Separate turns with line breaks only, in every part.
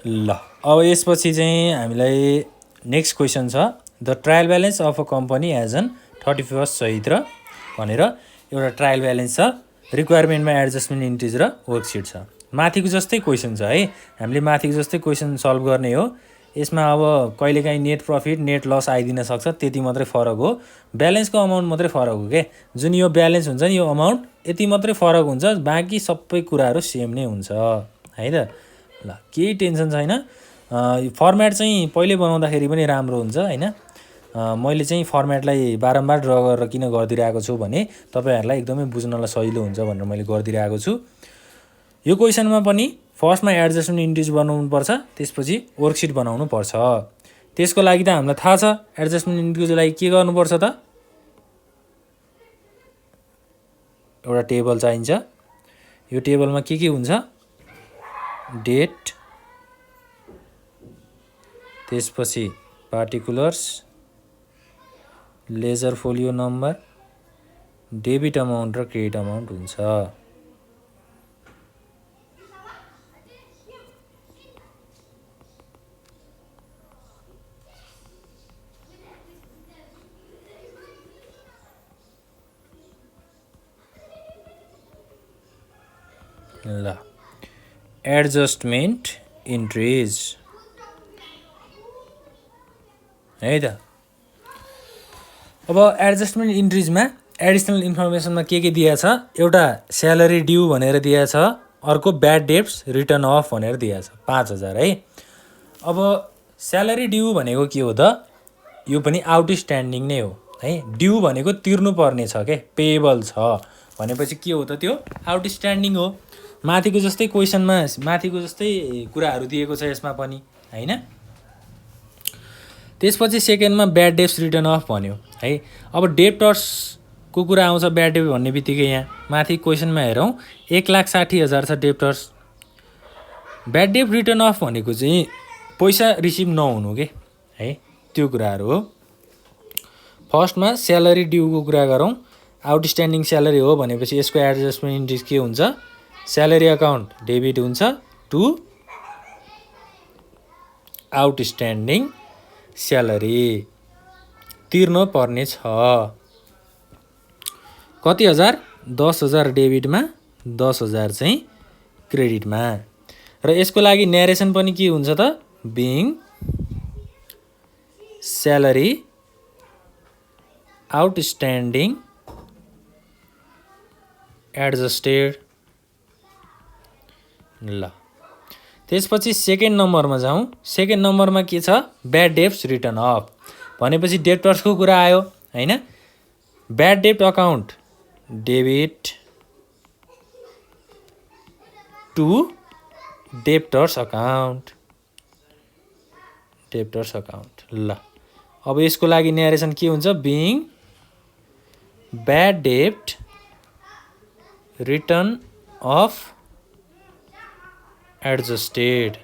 ल अब यसपछि चाहिँ हामीलाई नेक्स्ट क्वेसन छ the trial balance of a company as on 31 Chaitra भनेर एउटा ट्रायल ब्यालेन्स छ रिक्वायरमेन्टमा एडजस्टमेन्ट इन्ट्रिज र वर्कसिट छ माथिको जस्तै क्वेसन छ है हामीले माथिको जस्तै क्वेसन सल्भ गर्ने हो यसमा अब कहिलेकाहीँ नेट प्रफिट नेट लस आइदिन सक्छ त्यति मात्रै फरक हो ब्यालेन्सको अमाउन्ट मात्रै फरक हो के जुन यो ब्यालेन्स हुन्छ नि यो अमाउन्ट यति मात्रै फरक हुन्छ बाँकी सबै कुराहरू सेम नै हुन्छ है त ल केही टेन्सन छैन फर्मेट चाहिँ पहिले बनाउँदाखेरि पनि राम्रो हुन्छ हैन मैले चाहिँ फर्मेटलाई बारम्बार ड्र गरेर किन गरिदिरहेको छु भने तपाईहरुलाई एकदमै बुझ्नलाई सजिलो हुन्छ भनेर मैले गरिदिरहेको छु यो क्वेसनमा पनि फर्स्टमा एडजस्टमेन्ट इन्ट्रिज बनाउनु पर्छ त्यसपछि वर्कसिट बनाउनु पर्छ त्यसको लागि त हामीलाई थाहा छ एडजस्टमेन्ट इन्ट्रिजको लागि के गर्नुपर्छ त एउटा टेबल चाहिन्छ यो टेबलमा के हुन्छ डेट त्यसपछि particulars ledger folio number debit amount र क्रेडिट अमाउन्ट हुन्छ ल एडजस्टमेन्ट इन्ट्रिज है त अब एडजस्टमेन्ट इन्ट्रिजमा एडिसनल इन्फर्मेसनमा के दिएको छ एउटा स्यालेरी ड्यू भनेर दिएको छ अर्को ब्याड डेब्ट्स रिटर्न अफ भनेर दिएको छ 5000 है अब स्यालेरी ड्यू भनेको के हो त यो पनि आउटस्ट्यान्डिङ नै हो है ड्यू भनेको तिर्नु पर्ने छ के पेएबल छ भनेपछि के हो त त्यो आउटस्ट्यान्डिङ हो माथिको जस्तै क्वेसनमा माथिको जस्तै कुराहरू दिएको छ यसमा पनि हैन त्यसपछि सेकेन्डमा ब्याड डेब्ट्स रिटर्न अफ भन्यो है अब डेब्टर्सको कुरा आउँछ ब्याड डेब्ट भन्ने बित्तिकै यहाँ माथि क्वेसनमा हेरौँ 1,60,000 छ डेब्टर्स ब्याड डेब्ट रिटर्न अफ भनेको चाहिँ पैसा रिसिभ नहुनु के है त्यो कुराहरू हो फर्स्टमा स्यालेरी ड्यूको कुरा गरौँ आउटस्ट्यान्डिङ स्यालेरी हो भनेपछि यसको एडजस्टमेन्ट इन्ट्रिज के हुन्छ स्यालेरी अकाउन्ट डेबिट हुन्छ टु आउटस्ट्यान्डिङ स्यालेरी तिर्न पर्ने छ कति हजार 10,000 डेबिटमा 10,000 चाहिँ क्रेडिटमा र यसको लागि न्यारेसन पनि के हुन्छ त बिइङ स्यालेरी आउटस्ट्यान्डिङ एडजस्टेड ल त्यसपछि सेकेन्ड नम्बरमा जाउँ सेकेन्ड नम्बरमा के छ ब्याड डेब्ट्स रिटर्न अफ भनेपछि डेब्टर्सको कुरा आयो हैन ब्याड डेब्ट account debit to debtors account ल अब यसको लागि न्यारेसन के हुन्छ बिइङ ब्याड डेब्ट रिटर्न अफ एडजस्टेड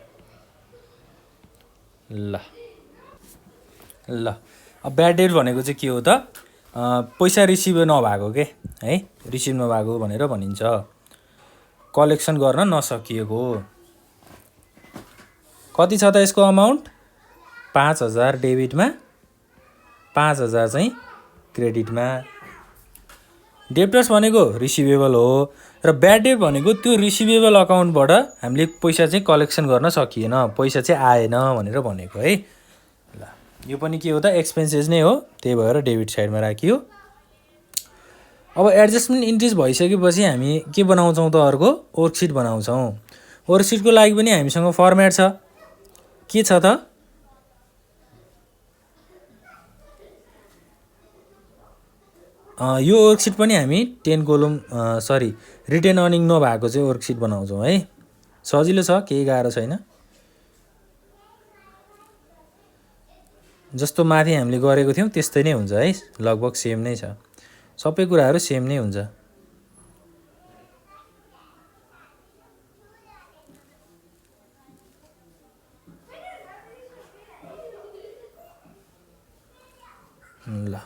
ल अब ब्याड डेब्ट भनेको चाहिँ के हो त पैसा रिसिभ नभएको के है रिसिभ नभएको भनेर भनिन्छ कलेक्सन गर्न नसकिएको कति छ त यसको अमाउन्ट 5,000 डेबिटमा 5,000 चाहिँ क्रेडिटमा डेब्टर्स भनेको रिसिभेबल हो र ब्याड डेब्ट भनेको त्यो रिसिभेबल अकाउन्टबाट हामीले पैसा चाहिँ कलेक्सन गर्न सकिएन पैसा चाहिँ आएन भनेर भनेको है ल यो पनि के हो त एक्सपेन्सेस नै हो त्यही भएर डेबिट साइडमा राखियो अब एडजस्टमेन्ट इन्ट्रिज भइसकेपछि हामी के बनाउँछौँ त अर्को वर्कसिट बनाउँछौँ वर्कसिटको लागि पनि हामीसँग फर्मेट छ के छ त यो वर्कसिट पनि हामी 10 कोलम रिटेन अर्निङ नभएको चाहिँ वर्कसिट बनाउँछौँ है सजिलो छ केही गाह्रो छैन जस्तो माथि हामीले गरेको थियौँ त्यस्तै नै हुन्छ है लगभग सेम नै छ सबै कुराहरू सेम नै हुन्छ ल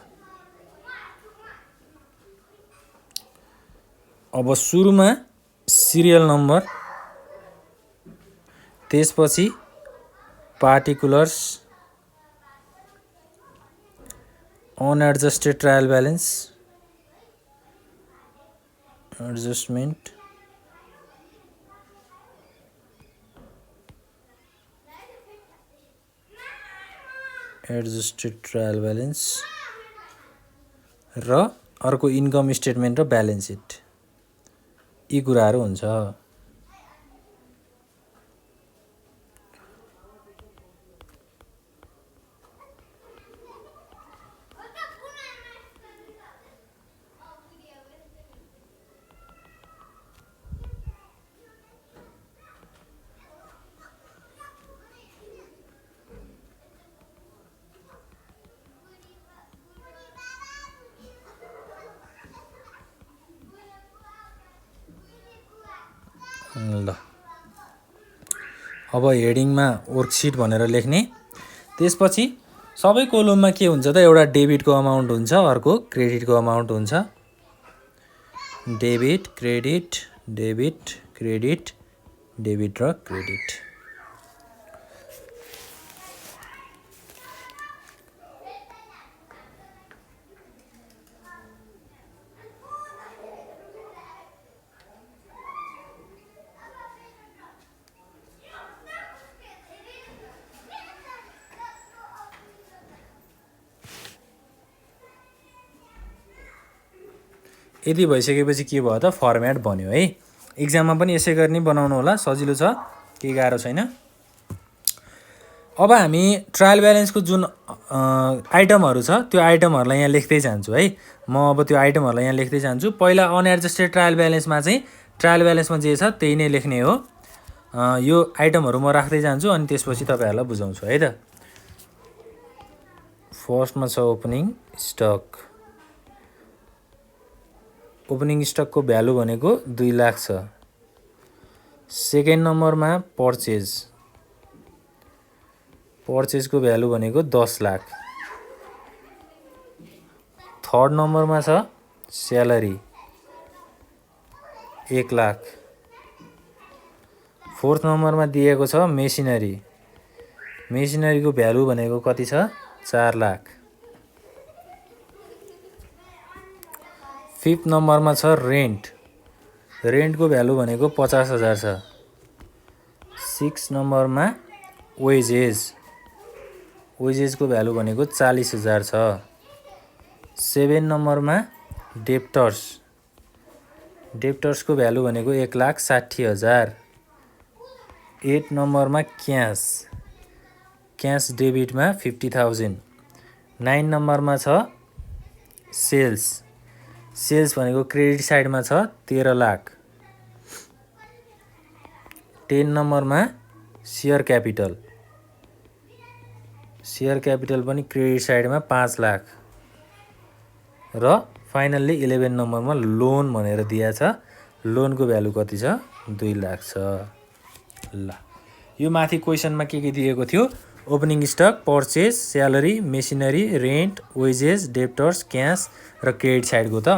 अब सुरुमा सिरियल नम्बर त्यसपछि particulars unadjusted trial balance adjustment adjusted trial balance र अर्को इन्कम स्टेटमेन्ट र ब्यालेन्स सिट यी कुराहरू हुन्छ। ल अब हेडिङमा वर्कसिट भनेर लेख्ने। त्यसपछि सबै कोलममा के हुन्छ त एउटा डेबिटको अमाउन्ट हुन्छ, अर्को क्रेडिटको अमाउन्ट हुन्छ। Debit credit debit credit debit र क्रेडिट। यदि भइसकेपछि के भयो त फर्मेट बन्यो है। एक्जाममा पनि यसै गरी नै बनाउनु होला, सजिलो छ, केही गाह्रो छैन। अब हामी ट्रायल ब्यालेन्सको जुन आइटमहरू छ त्यो आइटमहरूलाई यहाँ लेख्दै जान्छु है। म अब त्यो आइटमहरूलाई यहाँ लेख्दै जान्छु। पहिला अनएडजस्टेड ट्रायल ब्यालेन्समा चाहिँ ट्रायल ब्यालेन्समा जे छ त्यही नै लेख्ने हो। यो आइटमहरू म राख्दै जान्छु अनि त्यसपछि तपाईँहरूलाई बुझाउँछु है त। फर्स्टमा छ ओपनिङ स्टक। ओपनिङ स्टकको भ्यालु भनेको 2 लाख छ। सेकेन्ड नम्बरमा पर्चेज, पर्चेजको भ्यालु भनेको 10 लाख। थर्ड नम्बरमा छ स्यालेरी 1 लाख। फोर्थ नम्बरमा दिएको छ मेसिनरी, मेसिनरीको भ्यालु भनेको कति छ 4 लाख। फिफ्थ नम्बरमा छ रेन्ट, रेन्टको भ्यालु भनेको 50,000 छ। 6 नम्बरमा वेजेस, वेजेसको भ्यालु भनेको 40,000 छ। 7 नम्बरमा डेप्टर्स, डेप्टर्सको भ्यालु भनेको 1,60,000। 8 नम्बरमा क्यास, क्यास डेबिटमा 50,000। 9 नम्बरमा छ सेल्स, सेल्स भनेको क्रेडिट साइडमा छ 13 लाख। 10 नम्बरमा सेयर क्यापिटल, सेयर क्यापिटल पनि क्रेडिट साइडमा 5 लाख। र फाइनल्ली 11 नम्बरमा लोन भनेर दिएको छ। लोनको भ्यालु कति छ 2 लाख छ। ल यो माथि क्वेसनमा के दिएको थियो, opening stock, purchase, salary, machinery, rent, wages, debtors, cash र क्रेडिट साइडको त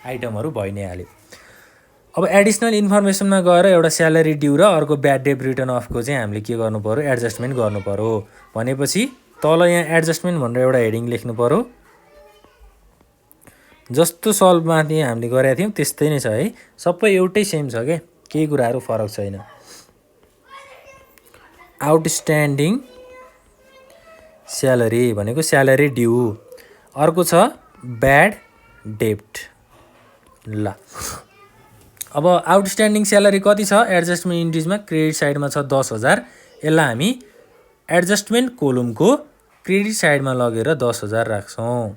आइटमहरू भइ नै हाल्यो। अब एडिसनल इन्फर्मेसनमा गएर एउटा स्यालेरी ड्यू र अर्को ब्याड डेट रिटर्न अफको चाहिँ हामीले के गर्नु पर्यो, एडजस्टमेन्ट गर्नु पर्यो। भनेपछि तल यहाँ एडजस्टमेन्ट भनेर एउटा हेडिङ लेख्नु पर्यो। जस्तो सल्भमा हामीले गरेका थियौँ त्यस्तै नै छ है, सबै एउटै सेम छ क्या, केही कुराहरू फरक छैन। आउटस्ट्यान्डिङ स्यालेरी भनेको स्यालेरी ड्यू, अर्को छ ब्याड डेप्ट। ल अब आउटस्ट्यान्डिङ स्यालेरी कति छ एडजस्टमेन्ट इन्ट्रिजमा, क्रेडिट साइडमा छ 10,000। यसलाई हामी एडजस्टमेन्ट कोलमको क्रेडिट साइडमा लगेर 10,000 राख्छौँ।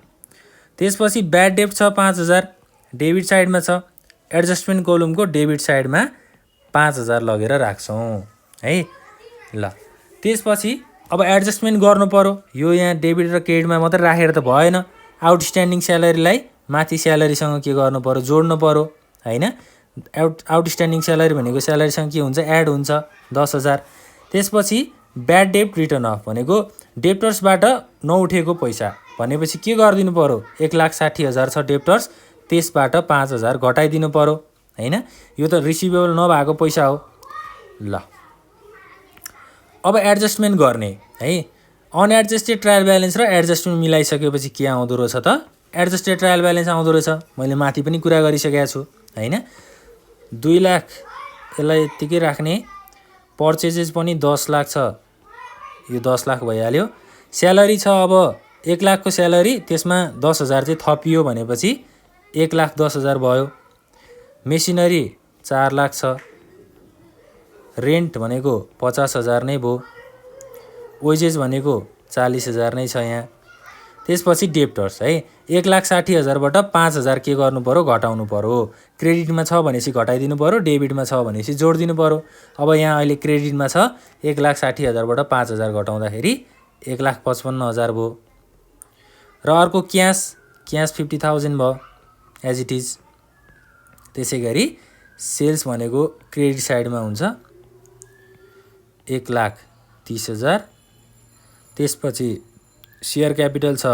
त्यसपछि ब्याड डेप्ट छ 5,000, डेबिट साइडमा छ। एडजस्टमेन्ट कोलमको डेबिट साइडमा 5,000 लगेर राख्छौँ है। ल त्यसपछि अब एडजस्टमेन्ट गर्नु पर्यो। यो यहाँ डेबिट र क्रेडिटमा मात्रै राखेर त भएन, आउटस्ट्यान्डिङ स्यालेरीलाई माथि स्यालेरीसँग के गर्नु पर्यो, जोड्नु पर्यो हैन। आउटस्ट्यान्डिङ स्यालेरी भनेको स्यालेरीसँग के हुन्छ, एड हुन्छ 10,000। त्यसपछि ब्याड डेट रिटर्न अफ भनेको डेप्टर्सबाट नउठेको पैसा भनेपछि के गरिदिनु पर्यो, 1,60,000 छ डेप्टर्स, त्यसबाट 5,000 घटाइदिनु पर्यो हैन। यो त रिसिभेबल नभएको पैसा हो। ल अब एडजस्टमेन्ट गर्ने है। अनएडजस्टेड ट्रायल ब्यालेन्स र एडजस्टमेन्ट मिलाइसकेपछि के आउँदो रहेछ त एडजस्टेड ट्रायल ब्यालेन्स आउँदो रहेछ। मैले माथि पनि कुरा गरिसकेको छु हैन। 2 लाख यसलाई यत्तिकै राख्ने, पर्चेजेस पनि 10 लाख छ, यो 10 लाख भइहाल्यो। स्यालेरी छ अब 1 लाखको स्यालेरी, त्यसमा 10,000 चाहिँ थपियो भनेपछि 1,10,000 भयो। मेसिनरी 4 लाख छ, रेन्ट भनेको 50,000 नै भयो, वेजेस भनेको 40,000 नै छ यहाँ। त्यसपछि डेप्टर्स है, 1,60,000 बाट 5,000 के गर्नु पर्यो, घटाउनु पर्यो। क्रेडिटमा छ भनेपछि घटाइदिनु पर्यो, डेबिटमा छ भनेपछि जोडिदिनु पर्यो। अब यहाँ अहिले क्रेडिटमा छ 1,60,000 बाट 5,000 घटाउँदाखेरि 1,55,000 भयो। र अर्को क्यास 50,000 भयो एज इट इज। त्यसै गरी सेल्स भनेको क्रेडिट साइडमा हुन्छ 1,30,000। त्यसपछि सेयर क्यापिटल छ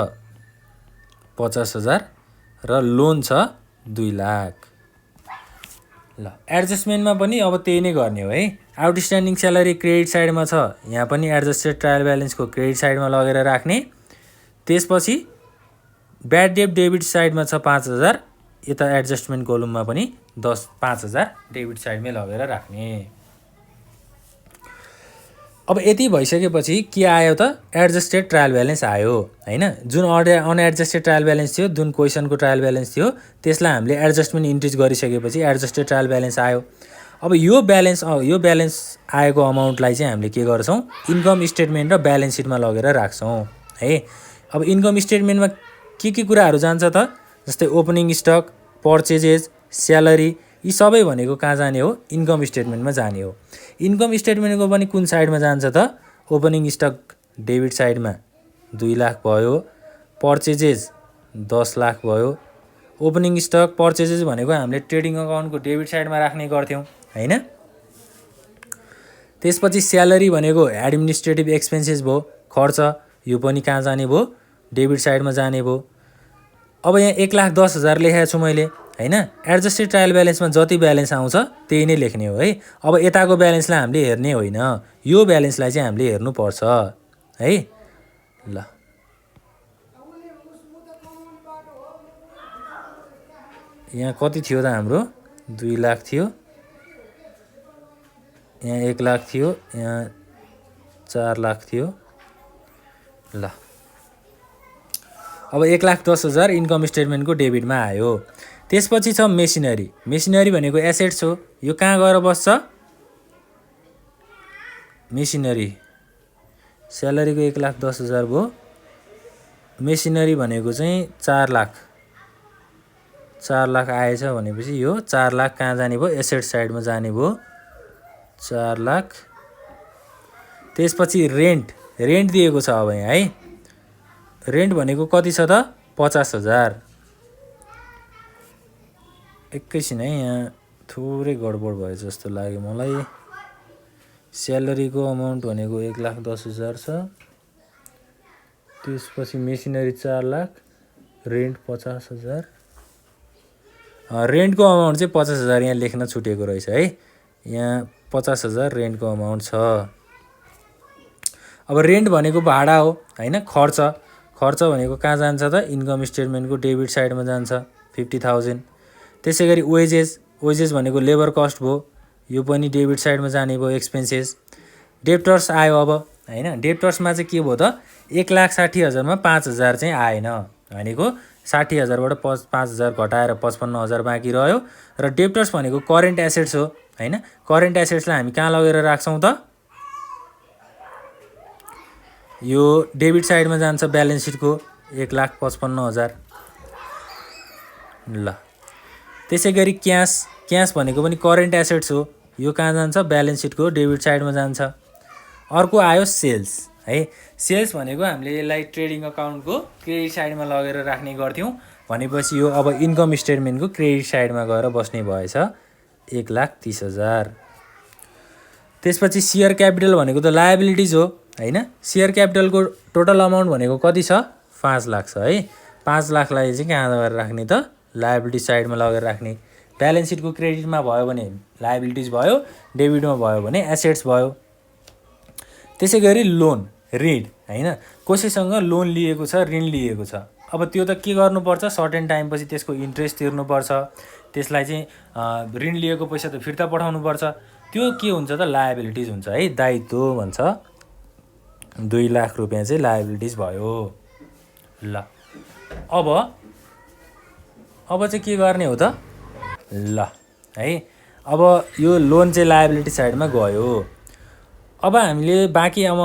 50,000 र लोन छ 2 लाख। ल एडजस्टमेन्टमा पनि अब त्यही नै गर्ने हो है। आउटस्ट्यान्डिङ स्यालेरी क्रेडिट साइडमा छ, यहाँ पनि एडजस्टेड ट्रायल ब्यालेन्सको क्रेडिट साइडमा लगेर राख्ने। त्यसपछि ब्याड डेट डेबिट साइडमा छ 5,000, यता एडजस्टमेन्ट कोलममा पनि 5,000 डेबिट साइडमै लगेर राख्ने। अब यति भइसकेपछि के आयो त एडजस्टेड ट्रायल ब्यालेन्स आयो हैन। जुन अनएडजस्टेड ट्रायल ब्यालेन्स थियो, जुन क्वेसनको ट्रायल ब्यालेन्स थियो, त्यसलाई हामीले एडजस्टमेन्ट इन्ट्रिज गरिसकेपछि एडजस्टेड ट्रायल ब्यालेन्स आयो। अब यो ब्यालेन्स आएको अमाउन्टलाई चाहिँ हामीले के गर्छौँ, इन्कम स्टेटमेन्ट र ब्यालेन्स सिटमा लगेर राख्छौँ है। अब इन्कम स्टेटमेन्टमा के कुराहरू जान्छ त, जस्तै ओपनिङ स्टक, पर्चेजेस, स्यालेरी, यी सबै भनेको कहाँ जाने हो, इन्कम स्टेटमेन्टमा जाने हो। इन्कम स्टेटमेन्टको पनि कुन साइडमा जान्छ त, ओपनिङ स्टक डेबिट साइडमा 2 लाख भयो, पर्चेजेस 10 लाख भयो। ओपनिङ स्टक पर्चेजेस भनेको हामीले ट्रेडिङ अकाउन्टको डेबिट साइडमा राख्ने गर्थ्यौँ हैन। त्यसपछि स्यालेरी भनेको एडमिनिस्ट्रेटिभ एक्सपेन्सेस भयो, खर्च, यो पनि कहाँ जाने भयो, डेबिट साइडमा जाने भयो। अब यहाँ 1,10,000 लेखेको छु मैले हैन। एडजस्टेड ट्रायल ब्यालेन्समा जति ब्यालेन्स आउँछ त्यही नै लेख्ने हो है। अब यताको ब्यालेन्सलाई हामीले हेर्ने होइन, यो ब्यालेन्सलाई चाहिँ हामीले हेर्नुपर्छ है। ल यहाँ कति थियो त हाम्रो, 2 लाख थियो, यहाँ 1 लाख थियो, यहाँ 4 लाख थियो। ल अब 1,10,000 इन्कम स्टेटमेन्टको डेबिटमा आयो। त्यसपछि छ मेसिनरी। मेसिनरी भनेको एसेट्स हो, यो कहाँ गएर बस्छ, मेसिनरी। स्यालेरीको 1,10,000 भयो, मेसिनरी भनेको चाहिँ 4 लाख आएछ भनेपछि यो 4 लाख कहाँ जाने भयो, एसेट साइडमा जाने भयो 4 लाख। त्यसपछि रेन्ट दिएको छ अब यहाँ है। रेन्ट भनेको कति छ त, 50,000। एकैछिन है, यहाँ थोरै गडबड भयो जस्तो लाग्यो मलाई। स्यालेरीको अमाउन्ट भनेको 1,10,000 छ, त्यसपछि मेसिनरी 4 लाख, रेन्ट 50,000। रेन्टको अमाउन्ट चाहिँ 50,000 यहाँ लेख्न छुटेको रहेछ है। यहाँ 50,000 रेन्टको अमाउन्ट छ। अब रेन्ट भनेको भाडा हो हैन, खर्च भनेको कहाँ जान्छ त, इन्कम स्टेटमेन्टको डेबिट साइडमा जान्छ 50,000। त्यसै गरी वेजेस भनेको लेबर कस्ट भयो, यो पनि डेबिट साइडमा जाने भयो एक्सपेन्सेस। डेप्टर्स आयो अब हैन। डेप्टर्समा चाहिँ के भयो त, 1,60,000 मा 5,000 चाहिँ आएन भनेको 60,000 बाट 5,000 घटाएर 55,000 बाँकी रह्यो। र डेप्टर्स भनेको करेन्ट एसेट्स हो हैन। करेन्ट एसेट्सलाई हामी कहाँ लगेर राख्छौँ त, यो डेबिट साइडमा जान्छ ब्यालेन्स सिटको 1,55,000। ल त्यसै गरी क्यास भनेको पनि करेन्ट एसेट्स हो, यो कहाँ जान्छ, ब्यालेन्स सिटको डेबिट साइडमा जान्छ। अर्को आयो सेल्स है। सेल्स भनेको हामीले यसलाई ट्रेडिङ अकाउन्टको क्रेडिट साइडमा लगेर राख्ने गर्थ्यौँ भनेपछि यो अब इन्कम स्टेटमेन्टको क्रेडिट साइडमा गएर बस्ने भएछ 1,30,000। त्यसपछि सेयर क्यापिटल भनेको त लायबिलिटिज हो हैन। सेयर क्यापिटलको टोटल अमाउन्ट भनेको कति छ, 5 लाख छ है। 5 लाखलाई चाहिँ कहाँ लगेर राख्ने त, लायबिलिटी साइडमा लगेर राख्ने। ब्यालेन्स सिटको क्रेडिटमा भयो भने लायबिलिटिज भयो, डेबिटमा भयो भने एसेट्स भयो। त्यसै गरी लोन ऋण हैन, कसैसँग लोन लिएको छ, ऋण लिएको छ, अब त्यो त के गर्नुपर्छ, सर्टेन टाइमपछि त्यसको इन्ट्रेस्ट तिर्नुपर्छ, त्यसलाई चाहिँ ऋण लिएको पैसा त फिर्ता पठाउनुपर्छ। त्यो के हुन्छ त लायबिलिटिज हुन्छ है, दायित्व भन्छ। 2 लाख रुपियाँ चाहिँ लायबिलिटिज भयो। ल अब चाहिँ के गर्ने हो त, ल है, अब यो लोन चाहिँ लायबिलिटी साइडमा गयो। अब हामीले बाँकी अब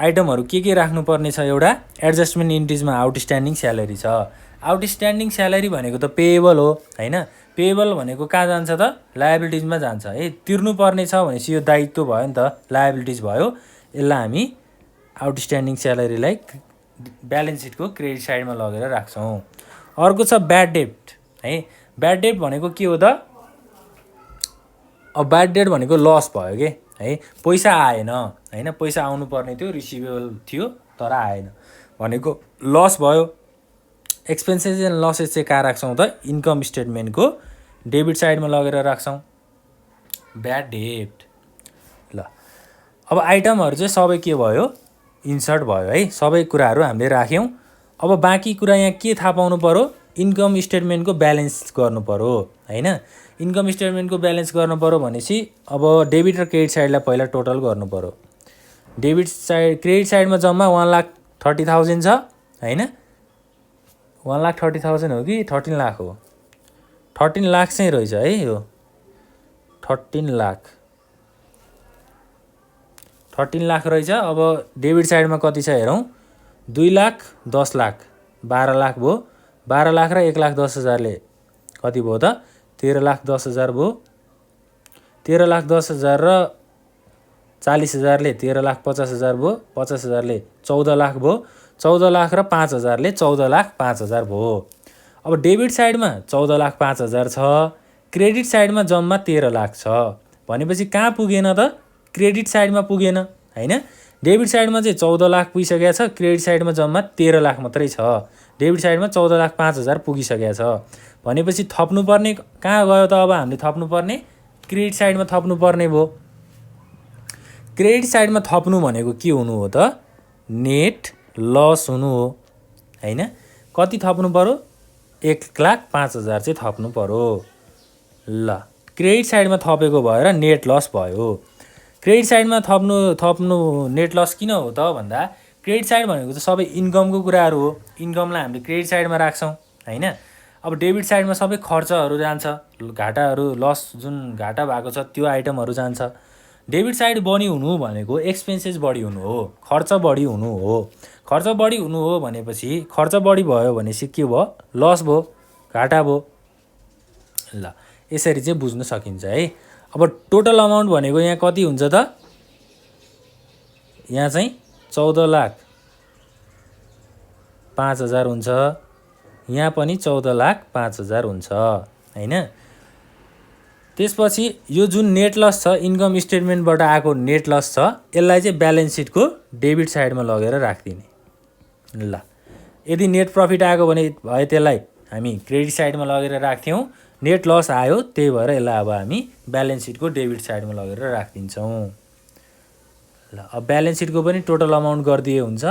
आइटमहरू के राख्नुपर्ने छ, एउटा एडजस्टमेन्ट इन्ट्रिजमा आउटस्ट्यान्डिङ स्यालेरी छ। आउटस्ट्यान्डिङ स्यालेरी भनेको त पेएबल हो हैन, पेएबल भनेको कहाँ जान्छ त, लायबिलिटिजमा जान्छ है। तिर्नुपर्ने छ भनेपछि यो दायित्व भयो नि त, लायबिलिटिज भयो। यसलाई हामी आउटस्ट्यान्डिङ स्यालेरीलाई ब्यालेन्स सिटको क्रेडिट साइडमा लगेर राख्छौँ। अर्को छ ब्याड डेट है। ब्याड डेट भनेको के हो त, अब ब्याड डेट भनेको लस भयो के है, पैसा आएन हैन, पैसा आउनुपर्ने थियो, रिसिभेबल थियो तर आएन भनेको लस भयो। एक्सपेन्सेस एन्ड लसेस चाहिँ कहाँ राख्छौँ त, इन्कम स्टेटमेन्टको डेबिट साइडमा लगेर राख्छौँ, ब्याड डेट। ल अब आइटमहरू चाहिँ सबै के भयो, इन्सर्ट भयो है, सबै कुराहरू हामीले राख्यौँ। अब बाँकी कुरा यहाँ के थाहा पाउनु पऱ्यो, इन्कम स्टेटमेन्टको ब्यालेन्स गर्नु पऱ्यो हैन। इन्कम स्टेटमेन्टको ब्यालेन्स गर्नु पऱ्यो भनेपछि अब डेबिट र क्रेडिट साइडलाई पहिला टोटल गर्नु पऱ्यो। डेबिट साइड क्रेडिट साइडमा जम्मा 1,30,000 छ हैन, 1,30,000 हो कि 13 लाख हो, 13 लाख चाहिँ रहेछ है, यो 13 लाख रहेछ। अब डेबिट साइडमा कति छ हेरौँ, 2 लाख, 10 लाख, 12 लाख भयो। 12 लाख र 1,10,000ले कति भयो त, 13,10,000 भयो। 13,10,000 र 40,000ले 13,50,000 भयो। 50,000ले 14 लाख भयो। 14 लाख र 5,000ले 14,05,000 भयो। अब डेबिट साइडमा 14,05,000 छ, क्रेडिट साइडमा जम्मा 13 लाख छ भनेपछि कहाँ पुगेन त, क्रेडिट साइडमा पुगेन हैन। डेबिट साइडमा चाहिँ 14 लाख पुगिसकेको छ, क्रेडिट साइडमा जम्मा 13 लाख मात्रै छ। डेबिट साइडमा 14,05,000 पुगिसकेको छ भनेपछि थप्नुपर्ने कहाँ गयो त, अब हामीले थप्नुपर्ने क्रेडिट साइडमा थप्नुपर्ने भयो। क्रेडिट साइडमा थप्नु भनेको के हुनु हो त, नेट लस हुनु हो हैन। कति थप्नु पर्यो, 1,05,000 चाहिँ थप्नु पर्यो। ल क्रेडिट साइडमा थपेको भएर नेट लस भयो। क्रेडिट साइडमा थप्नु नेट लस किन हो त भन्दा, क्रेडिट साइड भनेको त सबै इन्कमको कुराहरू हो, इन्कमलाई हामीले क्रेडिट साइडमा राख्छौँ हैन। अब डेबिट साइडमा सबै खर्चहरू जान्छ, घाटाहरू लस जुन घाटा भएको छ त्यो आइटमहरू जान्छ। डेबिट साइड बढी हुनु भनेको एक्सपेन्सेस बढी हुनु हो, खर्च बढी हुनु हो। खर्च बढी हुनु हो भनेपछि खर्च बढी भयो भनेपछि के भयो, लस भयो, घाटा भयो। ल यसरी चाहिँ बुझ्न सकिन्छ है। अब टोटल अमाउन्ट भनेको यहाँ कति हुन्छ त, यहाँ चाहिँ 14,05,000 हुन्छ, यहाँ पनि 14,05,000 हुन्छ हैन। त्यसपछि यो जुन नेट लस छ, इन्कम स्टेटमेन्टबाट आएको नेट लस छ, यसलाई चाहिँ ब्यालेन्स सिटको डेबिट साइडमा लगेर राखिदिने। ल यदि नेट प्रफिट आएको भने भए त्यसलाई हामी क्रेडिट साइडमा लगेर राख्थ्यौँ, नेट लस आयो त्यही भएर यसलाई अब हामी ब्यालेन्स सिटको डेबिट साइडमा लगेर राखिदिन्छौँ। ल अब ब्यालेन्स सिटको पनि टोटल अमाउन्ट गरिदिए हुन्छ,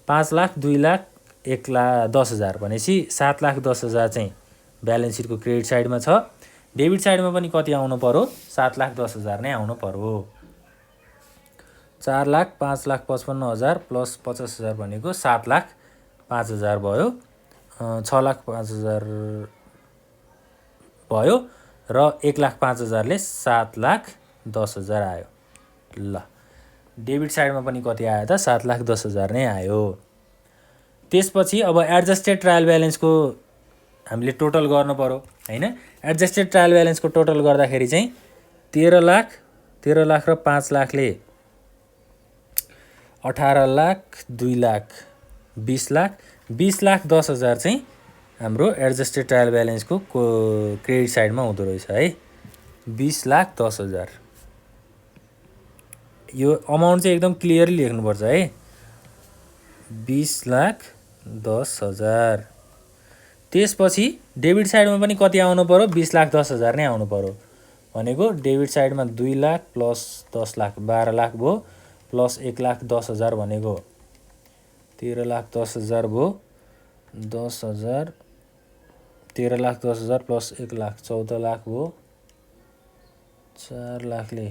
5 लाख, 2 लाख, 1,10,000 भनेपछि 7,10,000 चाहिँ ब्यालेन्स सिटको क्रेडिट साइडमा छ। डेबिट साइडमा पनि कति आउनु पर्यो, 7,10,000 नै आउनु पर्यो। 4,05,55,000 प्लस 50,000 भनेको 7,05,000 भयो। 6,05,000 भयो र 1,05,000ले 7,10,000 आयो। ल डेबिट साइडमा पनि कति आयो त, 7,10,000 नै आयो। त्यसपछि अब एडजस्टेड ट्रायल ब्यालेन्सको हामीले टोटल गर्नु पर्यो हैन। एडजस्टेड ट्रायल ब्यालेन्सको टोटल गर्दाखेरि चाहिँ 13 लाख र 5 लाखले 18 लाख, 2 लाख 20 लाख, 20,10,000 चाहिँ हाम्रो एडजस्टेड ट्रायल ब्यालेन्सको क्रेडिट साइडमा हुँदो रहेछ है। 20,10,000 यो अमाउन्ट चाहिँ एकदम क्लियरली लेख्नुपर्छ है, 20,10,000। त्यसपछि डेबिट साइडमा पनि कति आउनु पर्यो, 20,10,000 नै आउनु पर्यो भनेको डेबिट साइडमा 2 लाख प्लस 10 लाख 12 लाख भयो। प्लस 1,10,000 भनेको 13,10,000 भयो। 10,000 13,10,000 प्लस 1,00,000 14,00,000 भयो। 4 लाखले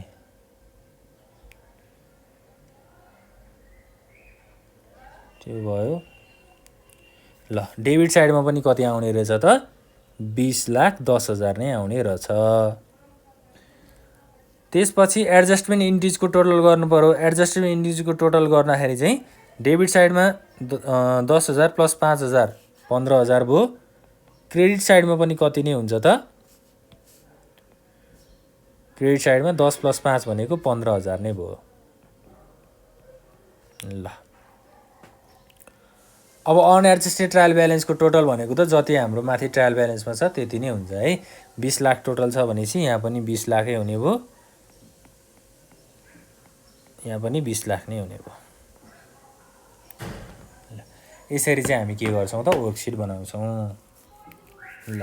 त्यो भयो। ल डेबिट साइडमा पनि कति आउने रहेछ त 20,10,000 नै आउने रहेछ। त्यसपछि एडजस्टमेन्ट इन्ट्रिजको टोटल गर्नु पर्यो। एडजस्टमेन्ट इन्ट्रिजको टोटल गर्दाखेरि चाहिँ डेबिट साइडमा 10,000 प्लस 5,000 15,000 भयो। क्रेडिट साइडमा पनि कति नै हुन्छ त क्रेडिट साइडमा 10 प्लस 5 भनेको 15,000 नै भयो। ल अब अनएडजस्टेड ट्रायल ब्यालेन्सको टोटल भनेको त जति हाम्रो माथि ट्रायल ब्यालेन्समा छ त्यति नै हुन्छ है। 20 लाख टोटल छ भनेपछि यहाँ पनि 20 लाखै हुने भयो। यहाँ पनि 20 लाख नै हुने भयो। यसरी चाहिँ हामी के गर्छौँ त वर्कसिट बनाउँछौँ। ल